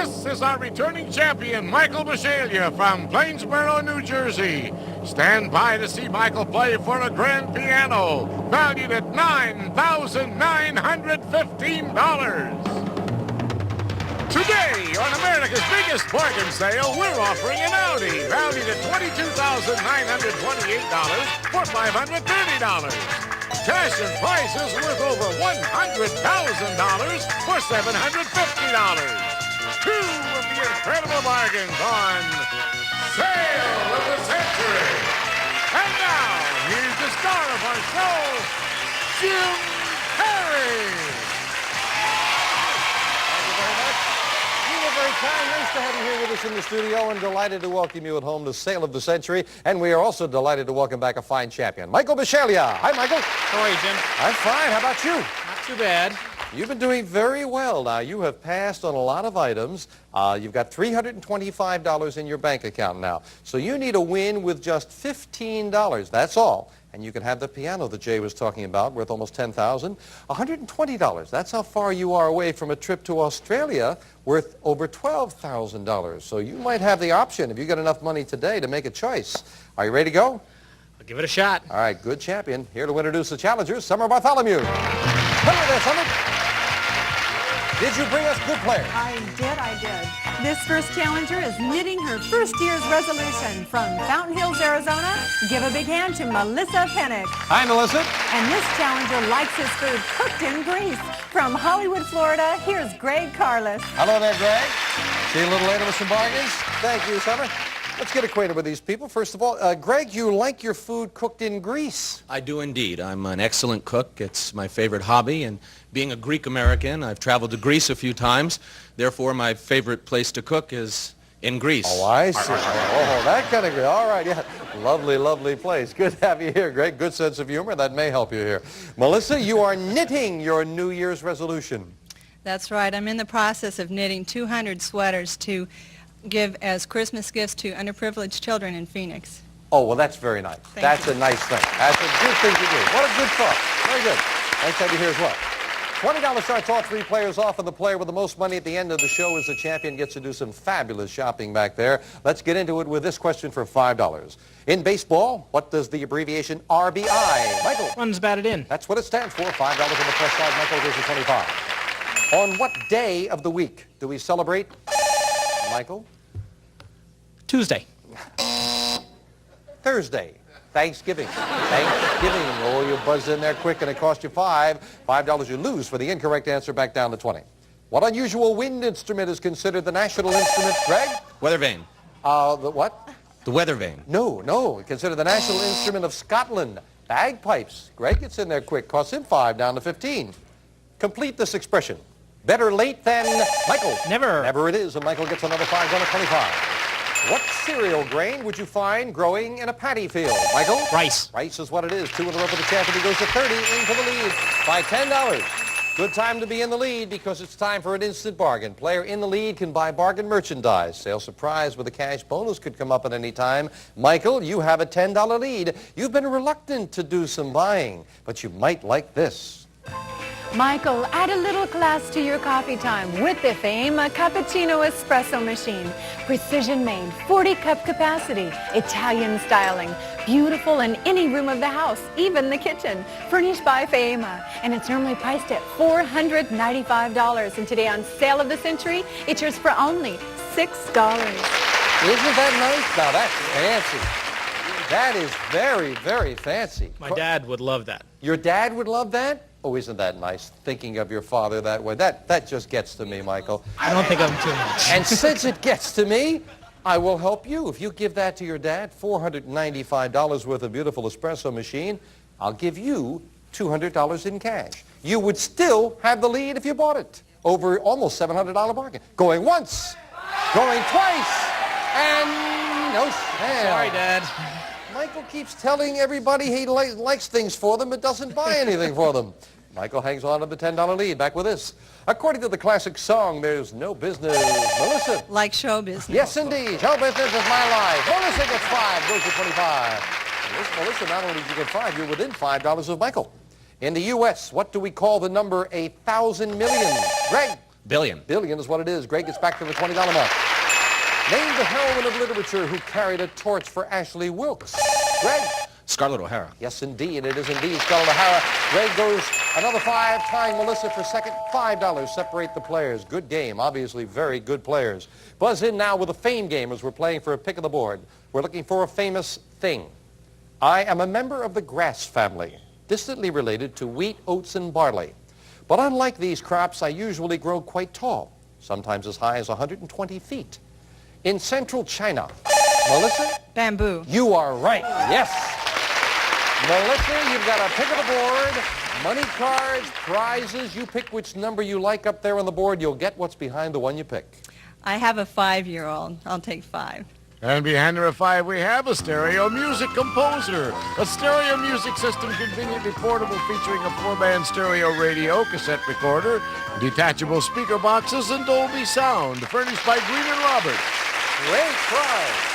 This is our returning champion, Michael Bishalia from Plainsboro, New Jersey. Stand by to see Michael play for a grand piano valued at $9,915. Today, on America's biggest bargain sale, we're offering an Audi valued at $22,928 for $530. Cash and prizes worth over $100,000 for $750. Two of the incredible bargains on Sale of the Century. And now, here's the star of our show, Jim Perry. Very kind. Nice to have you here with us in the studio, and delighted to welcome you at home to Sale of the Century. And we are also delighted to welcome back a fine champion, Michael Bishalia. Hi, Michael. How are you, Jim? I'm fine. How about you? Not too bad. You've been doing very well. Now, you have passed on a lot of items. You've got $325 in your bank account now. So you need a win with just $15. That's all. And you can have the piano that Jay was talking about, worth almost $10,000. $120. That's how far you are away from a trip to Australia, worth over $12,000. So you might have the option, if you get enough money today, to make a choice. Are you ready to go? I'll give it a shot. All right, good champion. Here to introduce the challengers, Summer Bartholomew. Hello there, Summer. Did you bring us good players? I did. This first challenger is knitting her first year's resolution from Fountain Hills, Arizona. Give a big hand to Melissa Pennick. Hi, Melissa. And this challenger likes his food cooked in grease. From Hollywood, Florida, here's Greg Carless. Hello there, Greg. See you a little later with some bargains. Thank you, Summer. Let's get acquainted with these people. First of all, Greg, you like your food cooked in grease. I do indeed. I'm an excellent cook. It's my favorite hobby, and being a Greek American, I've traveled to Greece a few times. Therefore, my favorite place to cook is in Greece. Oh, I see. Oh, that kind of Greece. All right, yeah. Lovely, lovely place. Good to have you here, Greg. Good sense of humor. That may help you here. Melissa, you are knitting your New Year's resolution. That's right. I'm in the process of knitting 200 sweaters to give as Christmas gifts to underprivileged children in Phoenix. Oh, well, that's very nice. That's a nice thing. That's a good thing to do. What a good thought. Very good. Nice to have you here as well. $20 starts all three players off, and the player with the most money at the end of the show is the champion, gets to do some fabulous shopping back there. Let's get into it with this question for $5. In baseball, what does the abbreviation RBI? Michael. Runs batted in. That's what it stands for. $5 on the plus side. Michael gives you 25. On what day of the week do we celebrate? Michael? Tuesday. Thursday. Thanksgiving. Thanksgiving. Oh, you buzz in there quick and it cost you $5. $5 you lose for the incorrect answer, back down to 20. What unusual wind instrument is considered the national instrument, Greg? Weather vane. The what? The weather vane. No. Considered the national instrument of Scotland. Bagpipes. Greg gets in there quick. Costs him $5, down to 15. Complete this expression. Better late than Michael. Never. Never it is, and Michael gets another $5, down to 25. What cereal grain would you find growing in a paddy field? Michael? Rice. Rice is what it is. 2 in a row for the champion. He goes to 30, into the lead by $10. Good time to be in the lead because it's time for an instant bargain. Player in the lead can buy bargain merchandise. Sale surprise with a cash bonus could come up at any time. Michael, you have a $10 lead. You've been reluctant to do some buying, but you might like this. Michael, add a little class to your coffee time with the FAMA Cappuccino Espresso Machine. Precision made, 40-cup capacity, Italian styling, beautiful in any room of the house, even the kitchen. Furnished by FAMA, and it's normally priced at $495. And today on Sale of the Century, it's yours for only $6. Isn't that nice? Now that's fancy. That is very, very fancy. My dad would love that. Your dad would love that? Oh, isn't that nice, thinking of your father that way? That just gets to me, Michael. I don't think of him too much. And since it gets to me, I will help you. If you give that to your dad, $495 worth of beautiful espresso machine, I'll give you $200 in cash. You would still have the lead if you bought it. Over almost $700 bargain. Going once, going twice, and no sale. Sorry, Dad. Michael keeps telling everybody he likes things for them but doesn't buy anything for them. Michael hangs on to the $10 lead. Back with this. According to the classic song, there's no business. Melissa. Like show business. Yes, indeed. Show business is my life. Melissa gets 5, goes to 25. Melissa, not only did you get 5, you're within $5 of Michael. In the U.S., what do we call the number 1,000 million? Greg. Billion. Billion is what it is. Greg gets back to the $20 mark. Name the heroine of literature who carried a torch for Ashley Wilkes. Greg. Scarlett O'Hara. Yes, indeed. It is indeed Scarlett O'Hara. Greg goes another 5, tying Melissa for second. $5 separate the players. Good game. Obviously, very good players. Buzz in now with a fame game as we're playing for a pick of the board. We're looking for a famous thing. I am a member of the grass family, distantly related to wheat, oats, and barley. But unlike these crops, I usually grow quite tall, sometimes as high as 120 feet. In central China, Melissa? Bamboo. You are right, yes. Melissa, you've got a pick of the board, money cards, prizes. You pick which number you like up there on the board. You'll get what's behind the one you pick. I have a 5-year-old. I'll take 5. And behind number 5, we have a stereo music composer. A stereo music system conveniently portable featuring a 4-band stereo radio, cassette recorder, detachable speaker boxes, and Dolby sound. Furnished by Green & Roberts. Great prize.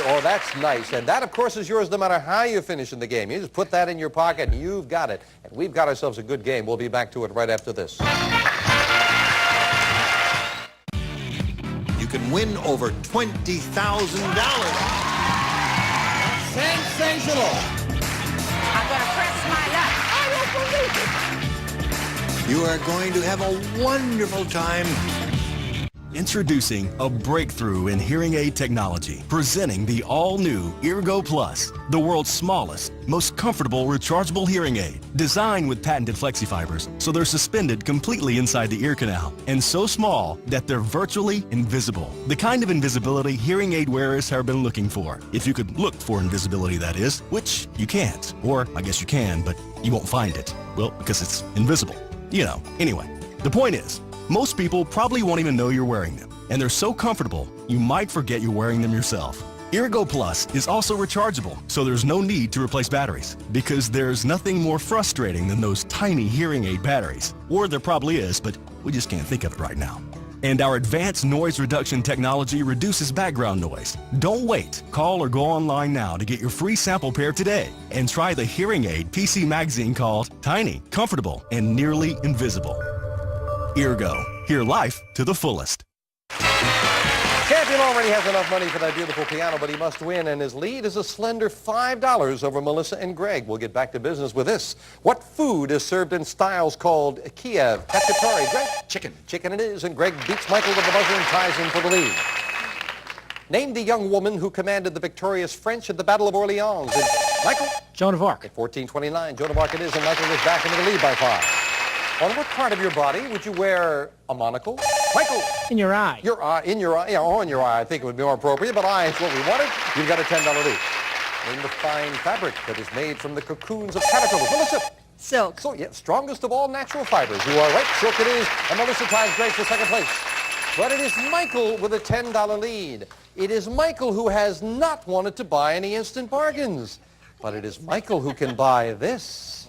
Oh, that's nice. And that, of course, is yours no matter how you finish in the game. You just put that in your pocket and you've got it. And we've got ourselves a good game. We'll be back to it right after this. You can win over $20,000. Sensational! I'm gonna press my luck. I don't believe it. You are going to have a wonderful time. Introducing a breakthrough in hearing aid technology, presenting the all-new Eargo Plus, the world's smallest, most comfortable rechargeable hearing aid, designed with patented flexifibers so they're suspended completely inside the ear canal, and so small that they're virtually invisible. The kind of invisibility hearing aid wearers have been looking for. If you could look for invisibility, that is, which you can't. Or, I guess you can, but you won't find it. Well, because it's invisible. You know, anyway. The point is, most people probably won't even know you're wearing them, and they're so comfortable, you might forget you're wearing them yourself. Eargo Plus is also rechargeable, so there's no need to replace batteries, because there's nothing more frustrating than those tiny hearing aid batteries. Or there probably is, but we just can't think of it right now. And our advanced noise reduction technology reduces background noise. Don't wait. Call or go online now to get your free sample pair today, and try the hearing aid PC magazine called Tiny, Comfortable, and Nearly Invisible. Eargo. Hear life to the fullest. Champion already has enough money for that beautiful piano, but he must win, and his lead is a slender $5 over Melissa and Greg. We'll get back to business with this. What food is served in styles called Kiev Cacciatore? Greg? Chicken. Chicken it is, and Greg beats Michael with the buzzer and ties him for the lead. Name the young woman who commanded the victorious French at the Battle of Orleans. And Michael? Joan of Arc. At 14:29, Joan of Arc it is, and Michael gets back into the lead by 5. On what part of your body would you wear a monocle? Michael. In your eye. Your eye, in your eye, yeah, on your eye. I think it would be more appropriate, but eye is what we wanted. You've got a $10 lead. Name the fine fabric that is made from the cocoons of caterpillars. Melissa. Silk. So, yeah, strongest of all natural fibers. You are right. Silk it is. And Melissa ties Greg for second place. But it is Michael with a $10 lead. It is Michael who has not wanted to buy any instant bargains. But it is Michael who can buy this.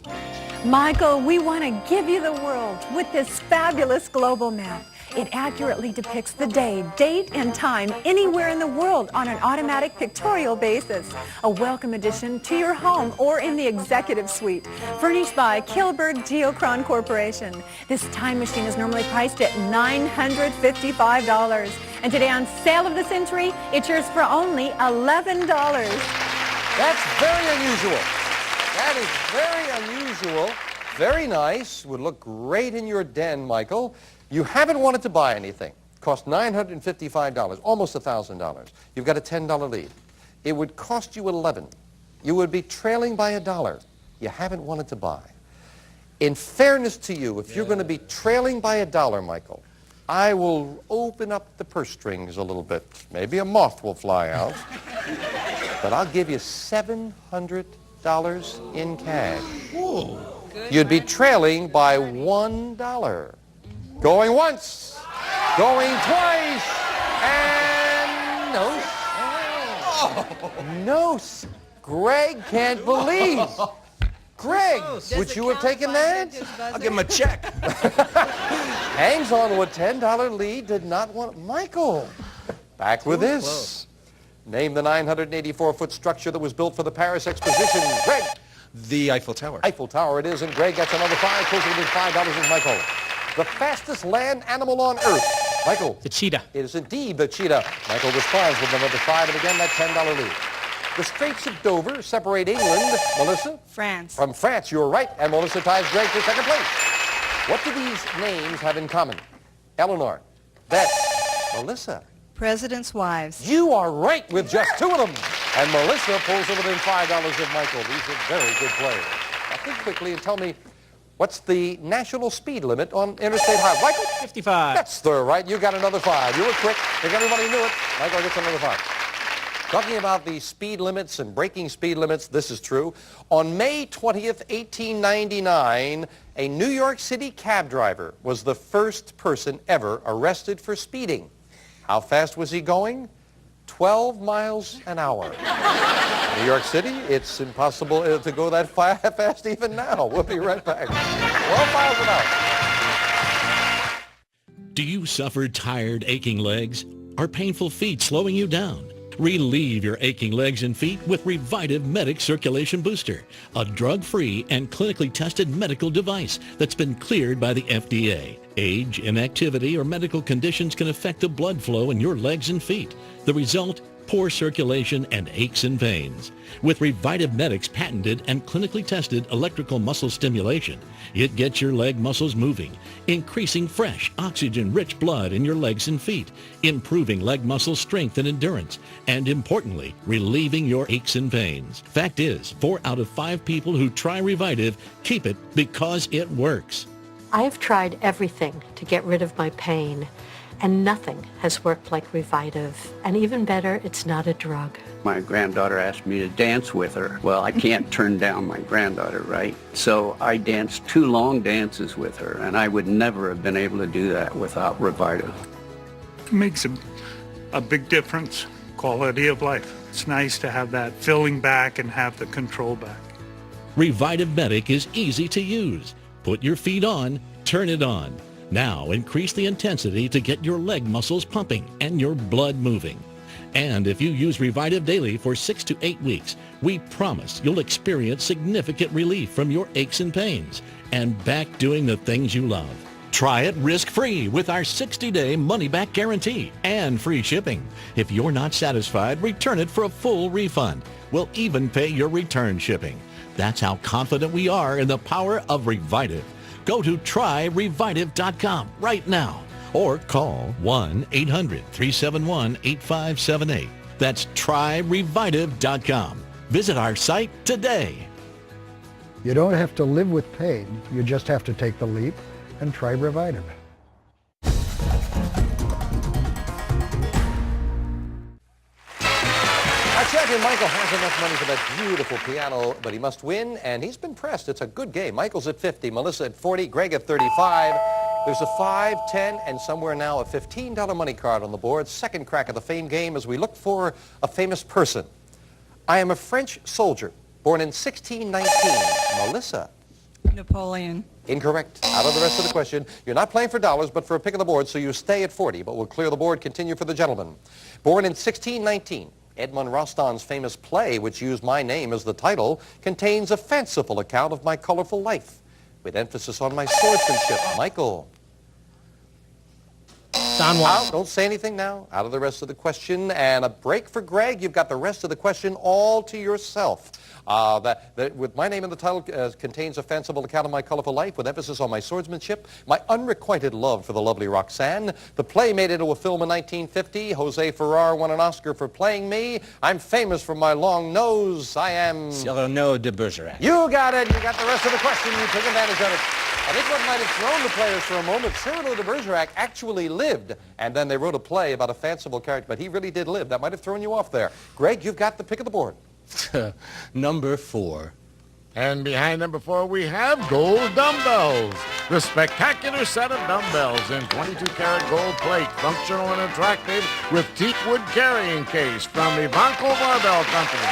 Michael, we want to give you the world with this fabulous global map. It accurately depicts the day, date, and time anywhere in the world on an automatic pictorial basis. A welcome addition to your home or in the executive suite. Furnished by Kilbert Geochron Corporation. This time machine is normally priced at $955. And today on Sale of the Century, it's yours for only $11. That's very unusual. That is very unusual. Very nice. Would look great in your den, Michael. You haven't wanted to buy anything. Cost $955, almost $1,000. You've got a $10 lead. It would cost you $11. You would be trailing by $1. You haven't wanted to buy. In fairness to you, if you're going to be trailing by $1, Michael, I will open up the purse strings a little bit. Maybe a moth will fly out. But I'll give you $700 in cash. Ooh. You'd be trailing by $1. Going once, going twice, and no. No. Greg can't believe. Greg, would you have taken that? I'll give him a check. Hangs on with a $10 lead, did not want... Michael, back with this. Close. Name the 984-foot structure that was built for the Paris Exposition. Greg. The Eiffel Tower. Eiffel Tower it is, and Greg gets another 5, closer to $5 as Michael. The fastest land animal on Earth. Michael. The cheetah. It is indeed the cheetah. Michael responds with number 5, and again, that $10 lead. The Straits of Dover separate England. Melissa? France. From France, you're right. And Melissa ties Greg for second place. What do these names have in common? Eleanor, Beth, Melissa. President's wives. You are right with just 2 of them. And Melissa pulls it within $5 of Michael. These are very good players. Now think quickly and tell me, what's the national speed limit on Interstate Highway? Michael? 55. That's the right. You got another 5. You were quick. I think everybody knew it. Michael gets another 5. Talking about the speed limits and breaking speed limits, this is true. On May 20th, 1899, a New York City cab driver was the first person ever arrested for speeding. How fast was he going? 12 miles an hour. New York City, it's impossible to go that fast even now. We'll be right back. 12 miles an hour. Do you suffer tired, aching legs? Are painful feet slowing you down? Relieve your aching legs and feet with Revitive Medic Circulation Booster, a drug-free and clinically tested medical device that's been cleared by the FDA. Age, inactivity, or medical conditions can affect the blood flow in your legs and feet. The result? Poor circulation and aches and pains. With Revitive Medic's patented and clinically tested electrical muscle stimulation, it gets your leg muscles moving, increasing fresh, oxygen-rich blood in your legs and feet, improving leg muscle strength and endurance, and importantly, relieving your aches and pains. Fact is, 4 out of 5 people who try Revitive keep it because it works. I have tried everything to get rid of my pain, and nothing has worked like Revitive. And even better, it's not a drug. My granddaughter asked me to dance with her. Well, I can't turn down my granddaughter, right? So I danced 2 long dances with her, and I would never have been able to do that without Revitive. It makes a big difference, quality of life. It's nice to have that filling back and have the control back. Revitive Medic is easy to use. Put your feet on, turn it on. Now increase the intensity to get your leg muscles pumping and your blood moving. And if you use Revitive daily for 6 to 8 weeks, we promise you'll experience significant relief from your aches and pains and back doing the things you love. Try it risk-free with our 60-day money-back guarantee and free shipping. If you're not satisfied, return it for a full refund. We'll even pay your return shipping. That's how confident we are in the power of Revitive. Go to tryrevitive.com right now or call 1-800-371-8578. That's tryrevitive.com. Visit our site today. You don't have to live with pain. You just have to take the leap and try Revitive. Champion Michael has enough money for that beautiful piano, but he must win, and he's been pressed. It's a good game. Michael's at 50, Melissa at 40, Greg at 35. There's a 5, 10, and somewhere now a $15 money card on the board. Second crack of the fame game as we look for a famous person. I am a French soldier, born in 1619. Melissa. Napoleon. Incorrect. Out of the rest of the question. You're not playing for dollars, but for a pick of the board, so you stay at 40, but we'll clear the board. Continue for the gentleman. Born in 1619. Edmond Rostand's famous play, which used my name as the title, contains a fanciful account of my colorful life, with emphasis on my swordsmanship. Michael. Don Juan. Out. Don't say anything now. Out of the rest of the question. And a break for Greg. You've got the rest of the question all to yourself. With my name in the title contains a fanciful account of my colorful life with emphasis on my swordsmanship, my unrequited love for the lovely Roxanne. The play made into a film in 1950. Jose Ferrer won an Oscar for playing me. I'm famous for my long nose. I am... Cyrano de Bergerac. You got it. You got the rest of the question. You took advantage of it. I think what might have thrown the players for a moment, Cyrano de Bergerac actually lived, and then they wrote a play about a fanciful character, but he really did live. That might have thrown you off there. Greg, you've got the pick of the board. Number 4. And behind number 4, we have gold dumbbells. The spectacular set of dumbbells in 22-karat gold plate, functional and attractive, with teak wood carrying case from Ivanko Barbell Company.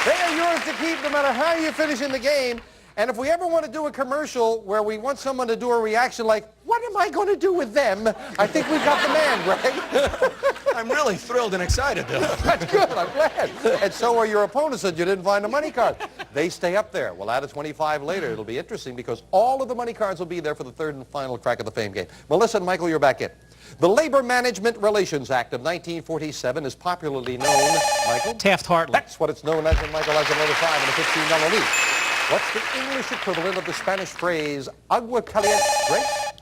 They are yours to keep no matter how you finish in the game. And if we ever want to do a commercial where we want someone to do a reaction like, what am I going to do with them? I think we've got the man, Greg. I'm really thrilled and excited, Bill. That's good. I'm glad. And so are your opponents that you didn't find a money card. They stay up there. We'll add a 25 later. It'll be interesting because all of the money cards will be there for the third and final crack of the fame game. Melissa and Michael, you're back in. The Labor Management Relations Act of 1947 is popularly known, Michael? Taft-Hartley. That's what it's known as, and Michael has another 5 and a $15 lead. What's the English equivalent of the Spanish phrase agua caliente? Right?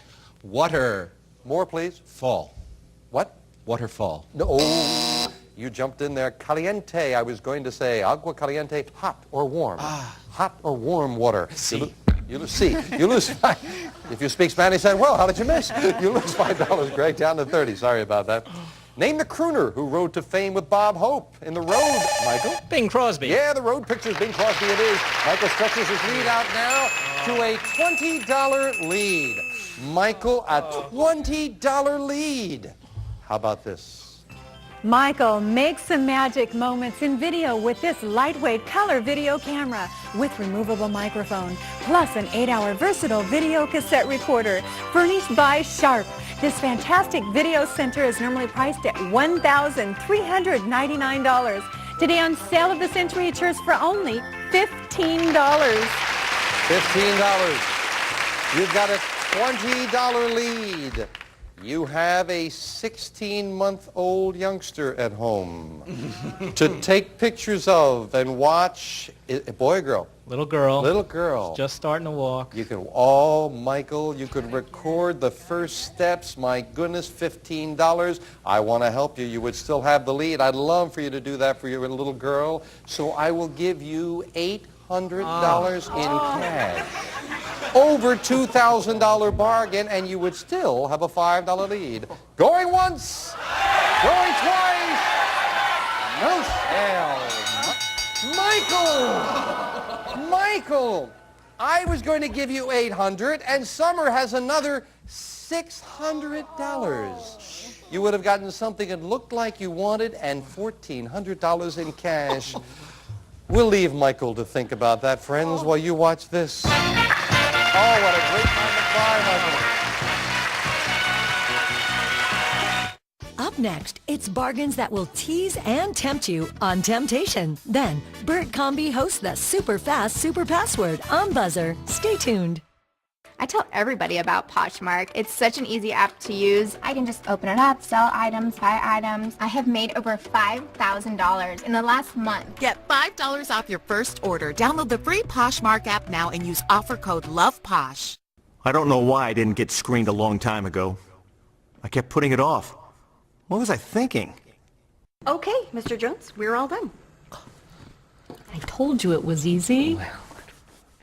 Water. More, please. Fall. What? Waterfall. No. Oh, you jumped in there. Caliente. I was going to say agua caliente, hot or warm. Hot or warm water. See. You lose if you speak Spanish that well, how did you miss? You lose $5, Greg, down to 30. Sorry about that. Name the crooner who rode to fame with Bob Hope in The Road, Michael. Bing Crosby. Yeah, The Road Pictures, Bing Crosby it is. Michael stretches his lead out now to a $20 lead. Michael, a $20 lead. How about this? Michael, make some magic moments in video with this lightweight color video camera with removable microphone, plus an 8-hour versatile video cassette recorder furnished by Sharp. This fantastic video center is normally priced at $1,399. Today on Sale of the Century, it yours for only $15. $15. You've got a $20 lead. You have a 16-month-old youngster at home to take pictures of and watch. Boy or girl? Little girl. Little girl. Just starting to walk. You can, Michael, you could record the first steps. My goodness, $15. I want to help you. You would still have the lead. I'd love for you to do that for your little girl. So I will give you $800 in cash. Over $2,000 bargain, and you would still have a $5 lead. Going once, going twice, no sale. Michael, I was going to give you $800, and Summer has another $600. You would have gotten something that looked like you wanted, and $1,400 in cash. We'll leave Michael to think about that, friends, while you watch this. Oh, what a great time to buy, Michael. Up next, it's bargains that will tease and tempt you on Temptation. Then, Bert Comby hosts the super fast super password on Buzzer. Stay tuned. I tell everybody about Poshmark. It's such an easy app to use. I can just open it up, sell items, buy items. I have made over $5,000 in the last month. Get $5 off your first order. Download the free Poshmark app now and use offer code LOVEPOSH. I don't know why I didn't get screened a long time ago. I kept putting it off. What was I thinking? Okay, Mr. Jones, we're all done. I told you it was easy.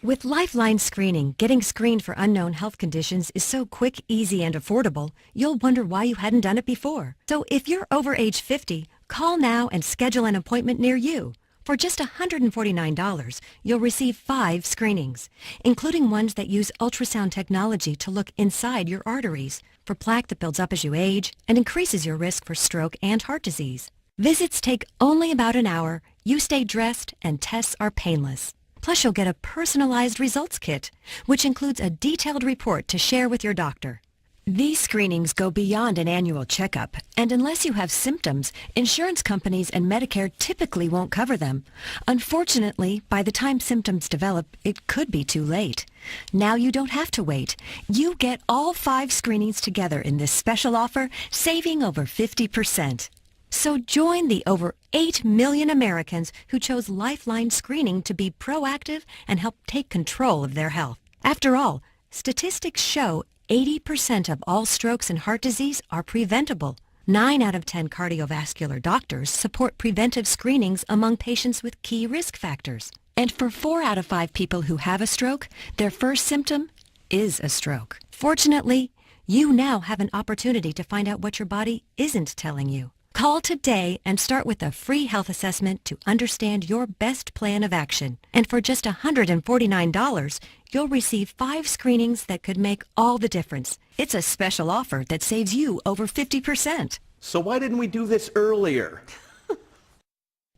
With Lifeline Screening, getting screened for unknown health conditions is so quick, easy, and affordable, you'll wonder why you hadn't done it before. So if you're over age 50, call now and schedule an appointment near you. For just $149, you'll receive 5 screenings, including ones that use ultrasound technology to look inside your arteries for plaque that builds up as you age and increases your risk for stroke and heart disease. Visits take only about an hour, you stay dressed, and tests are painless. Plus, you'll get a personalized results kit, which includes a detailed report to share with your doctor. These screenings go beyond an annual checkup, and unless you have symptoms, insurance companies and Medicare typically won't cover them. Unfortunately, by the time symptoms develop, it could be too late. Now you don't have to wait. You get all 5 screenings together in this special offer, saving over 50%. So join the over 8 million Americans who chose Lifeline Screening to be proactive and help take control of their health. After all, statistics show 80% of all strokes and heart disease are preventable. 9 out of 10 cardiovascular doctors support preventive screenings among patients with key risk factors. And for 4 out of 5 people who have a stroke, their first symptom is a stroke. Fortunately, you now have an opportunity to find out what your body isn't telling you. Call today and start with a free health assessment to understand your best plan of action. And for just $149, you'll receive 5 screenings that could make all the difference. It's a special offer that saves you over 50%. So why didn't we do this earlier?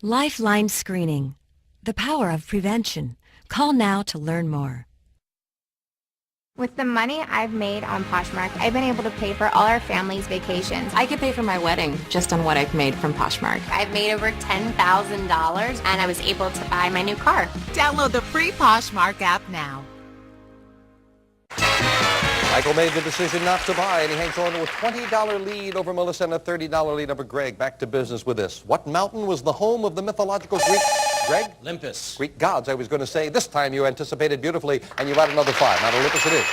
Lifeline Screening. The power of prevention. Call now to learn more. With the money I've made on Poshmark, I've been able to pay for all our family's vacations. I could pay for my wedding just on what I've made from Poshmark. I've made over $10,000 and I was able to buy my new car. Download the free Poshmark app now. Michael made the decision not to buy, and he hangs on to a $20 lead over Melissa and a $30 lead over Greg. Back to business with this. What mountain was the home of the mythological Greek? Greg? Olympus. Greek gods, I was going to say. This time you anticipated beautifully, and you got another 5. Not Olympus it is.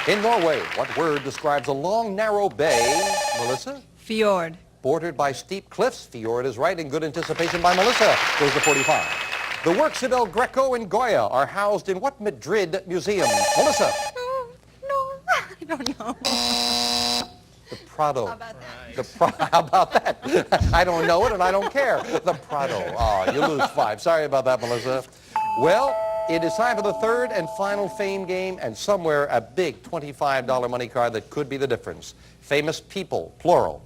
In Norway, what word describes a long, narrow bay? Melissa? Fjord. Bordered by steep cliffs. Fjord is right, in good anticipation by Melissa. Goes to 45. The works of El Greco and Goya are housed in what Madrid museum? Melissa? I don't know. The Prado. How about that? How about that? I don't know it and I don't care. The Prado. Oh, you lose 5. Sorry about that, Melissa. Well, it is time for the third and final fame game, and somewhere a big $25 money card that could be the difference. Famous people, plural.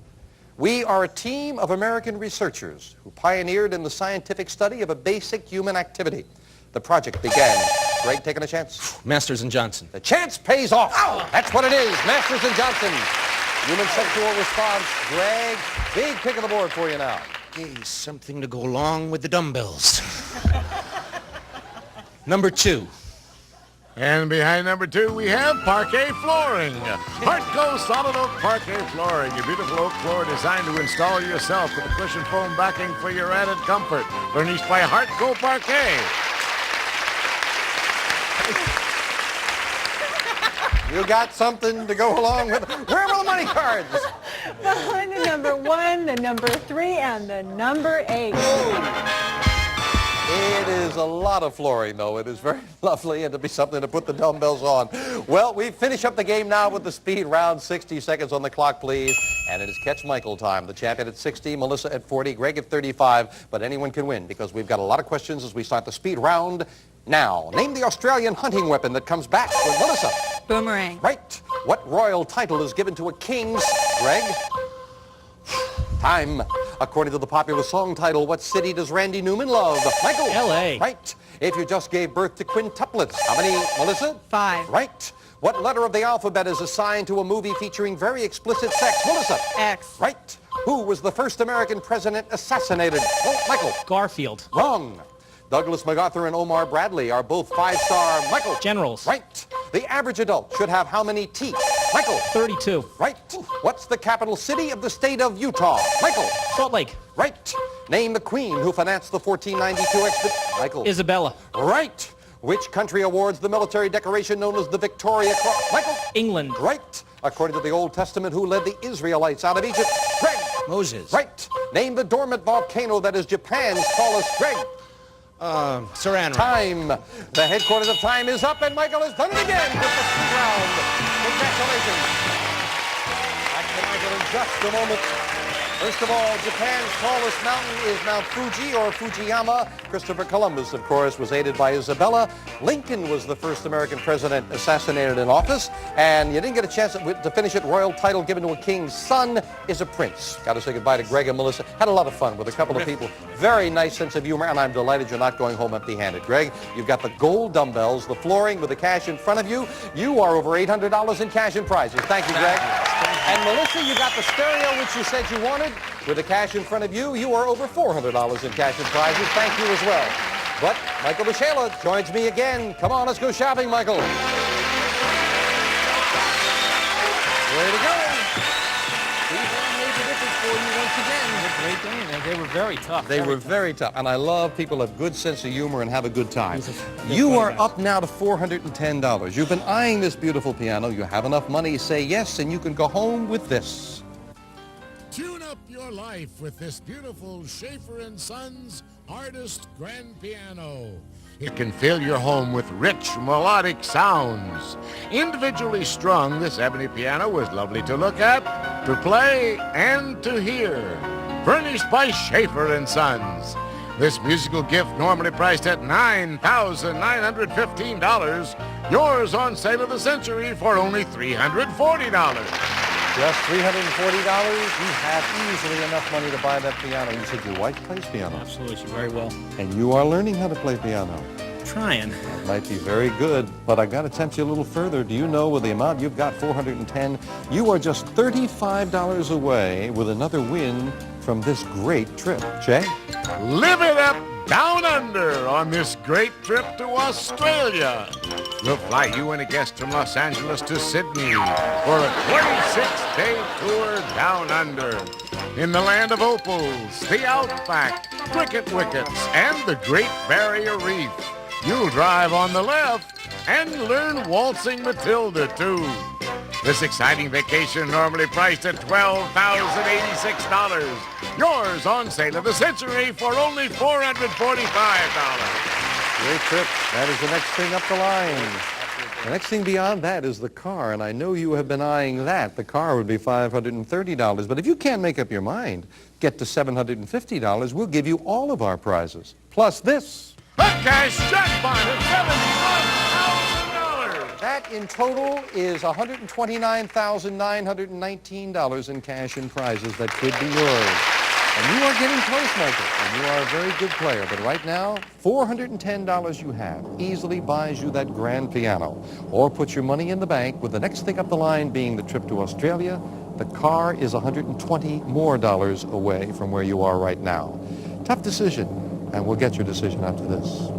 We are a team of American researchers who pioneered in the scientific study of a basic human activity. The project began. Greg, taking a chance? Masters and Johnson. The chance pays off. Oh, that's what it is. Masters and Johnson. Human sexual response. Greg, big pick of the board for you now. Okay, something to go along with the dumbbells. Number 2. And behind number 2, we have parquet flooring. Hartco Solid Oak Parquet Flooring. Your beautiful oak floor designed to install yourself with a cushion foam backing for your added comfort. Furnished by Hartco Parquet. You got something to go along with. Where are the money cards? Behind the number 1, the number 3, and the number 8. It is a lot of flooring, though. It is very lovely, and to be something to put the dumbbells on. Well, we finish up the game now with the speed round. 60 seconds on the clock, please. And it is Catch Michael time. The champion at 60, Melissa at 40, Greg at 35. But anyone can win because we've got a lot of questions as we start the speed round now. Name the Australian hunting weapon that comes back with Melissa. Boomerang. Right. What royal title is given to a king's? Greg? Time. According to the popular song title, what city does Randy Newman love? Michael? L.A. Right. If you just gave birth to quintuplets, how many, Melissa? 5. Right. What letter of the alphabet is assigned to a movie featuring very explicit sex? Melissa? X. Right. Who was the first American president assassinated? Oh, Michael? Garfield. Wrong. Douglas MacArthur and Omar Bradley are both 5-star, Michael? Generals. Right. The average adult should have how many teeth? Michael? 32. Right. What's the capital city of the state of Utah? Michael? Salt Lake. Right. Name the queen who financed the 1492 expedition. Michael? Isabella. Right. Which country awards the military decoration known as the Victoria Cross? Michael? England. Right. According to the Old Testament, who led the Israelites out of Egypt? Greg? Moses. Right. Name the dormant volcano that is Japan's tallest. Greg? Saran. Time. The headquarters of time is up, and Michael has done it again with the speed round. Congratulations. Back to Michael in just a moment. First of all, Japan's tallest mountain is Mount Fuji, or Fujiyama. Christopher Columbus, of course, was aided by Isabella. Lincoln was the first American president assassinated in office. And you didn't get a chance to finish it. Royal title given to a king's son is a prince. Got to say goodbye to Greg and Melissa. Had a lot of fun with a couple of people. Very nice sense of humor, and I'm delighted you're not going home empty-handed. Greg, you've got the gold dumbbells, the flooring with the cash in front of you. You are over $800 in cash and prizes. Thank you, Greg. And Melissa, you got the stereo, which you said you wanted. With the cash in front of you, you are over $400 in cash and prizes. Thank you as well. But Michael Bashayla joins me again. Come on, let's go shopping, Michael. Way to go. These made the difference for you once again. Great game, and they were very tough. They were very tough, and I love people who have good sense of humor and have a good time. You are up now to $410. You've been eyeing this beautiful piano. You have enough money, say yes, and you can go home with this. Tune up your life with this beautiful Schaefer & Sons Artist Grand Piano. It can fill your home with rich melodic sounds. Individually strung, this ebony piano is lovely to look at, to play, and to hear. Furnished by Schaefer & Sons. This musical gift, normally priced at $9,915, yours on sale of the century for only $340. Just $340? You have easily enough money to buy that piano. You said your wife plays piano. Absolutely, very well. And you are learning how to play piano. trying. That might be very good, but I got to tempt you a little further. Do you know with the amount you've got, 410, you are just $35 away with another win from this great trip. Jay? Live it up down under on this great trip to Australia. We'll fly you and a guest from Los Angeles to Sydney for a 26-day tour down under. In the land of opals, the outback, cricket wickets, and the Great Barrier Reef. You'll drive on the left and learn Waltzing Matilda, too. This exciting vacation normally priced at $12,086. Yours on sale of the century for only $445. Great trip. That is the next thing up the line. The next thing beyond that is the car, and I know you have been eyeing that. The car would be $530, but if you can't make up your mind, get to $750, we'll give you all of our prizes, plus this. A cash jackpot of $71,000! That in total is $129,919 in cash and prizes that could be yours. And you are getting close, Michael, and you are a very good player. But right now, $410 you have easily buys you that grand piano. Or put your money in the bank with the next thing up the line being the trip to Australia. The car is $120 more away from where you are right now. Tough decision, and we'll get your decision after this.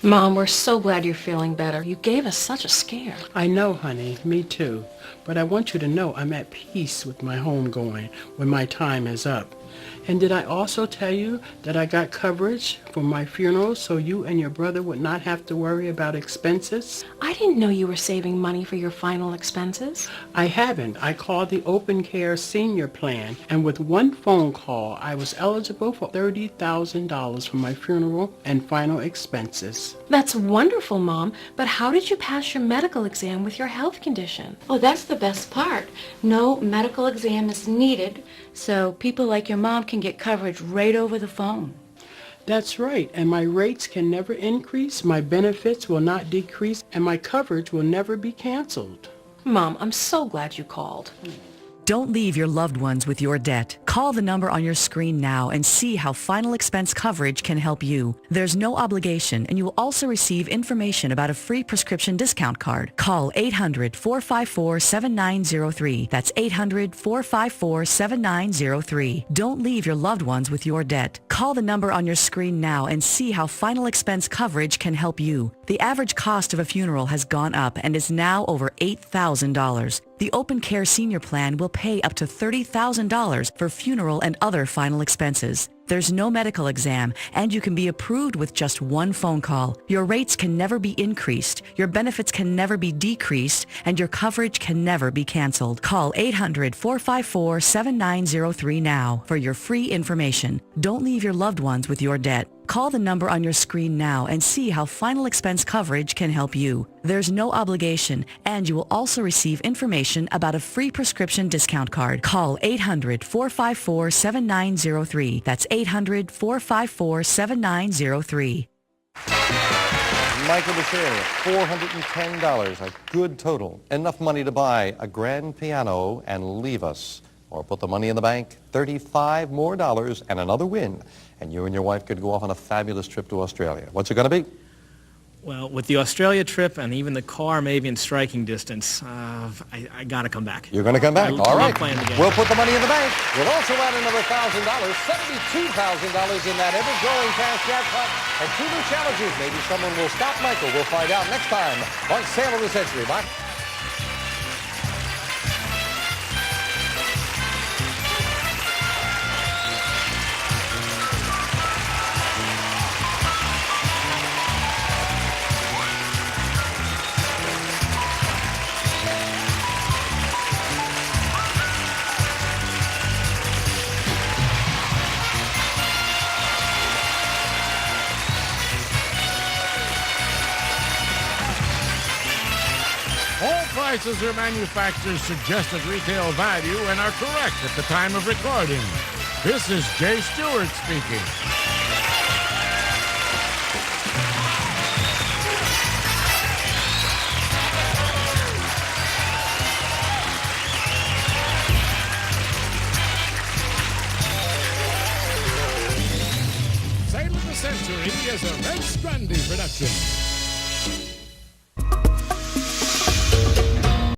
Mom, we're so glad you're feeling better. You gave us such a scare. I know, honey. Me too. But I want you to know I'm at peace with my homegoing when my time is up. And did I also tell you that I got coverage for my funeral so you and your brother would not have to worry about expenses? I didn't know you were saving money for your final expenses. I haven't. I called the Open Care Senior Plan, and with one phone call, I was eligible for $30,000 for my funeral and final expenses. That's wonderful, Mom. But how did you pass your medical exam with your health condition? Oh, that's the best part. No medical exam is needed, so people like your mom can get coverage right over the phone. That's right, and my rates can never increase, my benefits will not decrease, and my coverage will never be canceled. Mom, I'm so glad you called. Don't leave your loved ones with your debt. Call the number on your screen now and see how final expense coverage can help you. There's no obligation, and you will also receive information about a free prescription discount card. Call 800-454-7903. That's 800-454-7903. Don't leave your loved ones with your debt. Call the number on your screen now and see how final expense coverage can help you. The average cost of a funeral has gone up and is now over $8,000. The Open Care Senior Plan will pay up to $30,000 for funeral and other final expenses. There's no medical exam, and you can be approved with just one phone call. Your rates can never be increased, your benefits can never be decreased, and your coverage can never be canceled. Call 800-454-7903 now for your free information. Don't leave your loved ones with your debt. Call the number on your screen now and see how final expense coverage can help you. There's no obligation, and you will also receive information about a free prescription discount card. Call 800-454-7903. That's 800-454-7903. Michael Bashir, $410, a good total. Enough money to buy a grand piano and leave us. Or put the money in the bank, $35 more and another win. And you and your wife could go off on a fabulous trip to Australia. What's it going to be? Well, with the Australia trip and even the car maybe in striking distance, I got to come back. You're going to come back? All right. We'll put the money in the bank. We'll also add another $1,000, $72,000 in that ever-growing cash jackpot. And 2 new challenges. Maybe someone will stop Michael. We'll find out next time on Sale of the Century. Bye. Prices are manufacturer's suggested retail value and are correct at the time of recording. This is Jay Stewart speaking. Sale of the Century Mystery is a Red Strandy production.